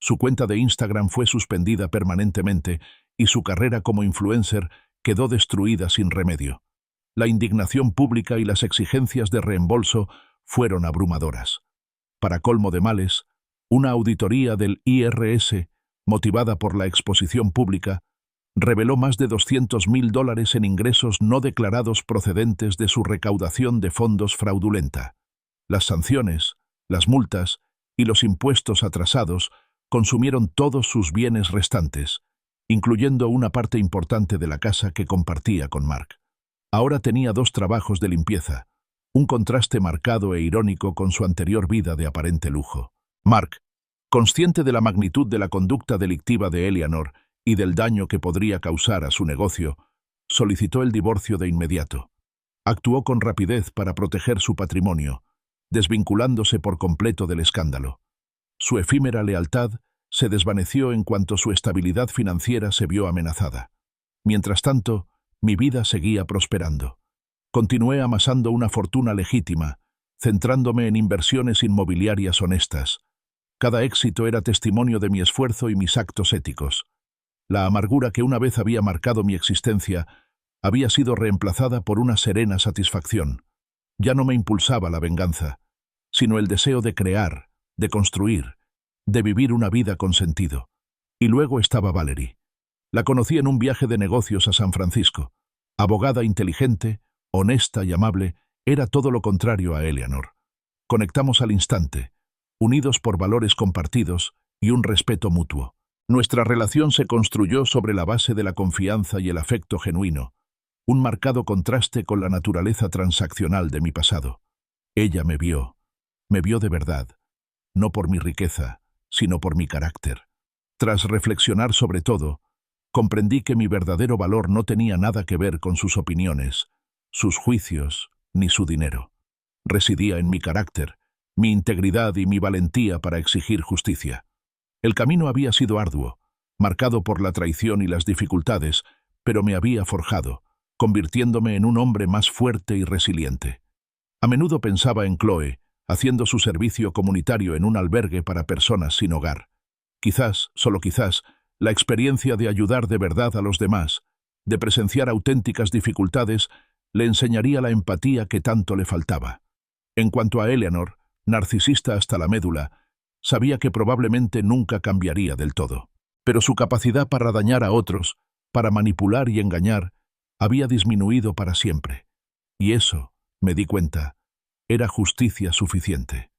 Su cuenta de Instagram fue suspendida permanentemente y su carrera como influencer quedó destruida sin remedio. La indignación pública y las exigencias de reembolso fueron abrumadoras. Para colmo de males, una auditoría del IRS, motivada por la exposición pública, reveló más de $200.000 en ingresos no declarados procedentes de su recaudación de fondos fraudulenta. Las sanciones, las multas y los impuestos atrasados consumieron todos sus bienes restantes, incluyendo una parte importante de la casa que compartía con Mark. Ahora tenía 2 trabajos de limpieza, un contraste marcado e irónico con su anterior vida de aparente lujo. Mark, consciente de la magnitud de la conducta delictiva de Eleanor y del daño que podría causar a su negocio, solicitó el divorcio de inmediato. Actuó con rapidez para proteger su patrimonio, desvinculándose por completo del escándalo. Su efímera lealtad se desvaneció en cuanto su estabilidad financiera se vio amenazada. Mientras tanto, mi vida seguía prosperando. Continué amasando una fortuna legítima, centrándome en inversiones inmobiliarias honestas. Cada éxito era testimonio de mi esfuerzo y mis actos éticos. La amargura que una vez había marcado mi existencia había sido reemplazada por una serena satisfacción. Ya no me impulsaba la venganza, sino el deseo de crear, de construir, de vivir una vida con sentido. Y luego estaba Valerie. La conocí en un viaje de negocios a San Francisco. Abogada inteligente, honesta y amable, era todo lo contrario a Eleanor. Conectamos al instante, unidos por valores compartidos y un respeto mutuo. Nuestra relación se construyó sobre la base de la confianza y el afecto genuino, un marcado contraste con la naturaleza transaccional de mi pasado. Ella me vio de verdad, no por mi riqueza, sino por mi carácter. Tras reflexionar sobre todo, comprendí que mi verdadero valor no tenía nada que ver con sus opiniones, sus juicios, ni su dinero. Residía en mi carácter, mi integridad y mi valentía para exigir justicia. El camino había sido arduo, marcado por la traición y las dificultades, pero me había forjado, convirtiéndome en un hombre más fuerte y resiliente. A menudo pensaba en Chloe, haciendo su servicio comunitario en un albergue para personas sin hogar. Quizás, solo quizás, la experiencia de ayudar de verdad a los demás de presenciar auténticas dificultades, le enseñaría la empatía que tanto le faltaba. En cuanto a Eleanor, narcisista hasta la médula, sabía que probablemente nunca cambiaría del todo. Pero su capacidad para dañar a otros, para manipular y engañar, había disminuido para siempre. Y eso, me di cuenta, era justicia suficiente.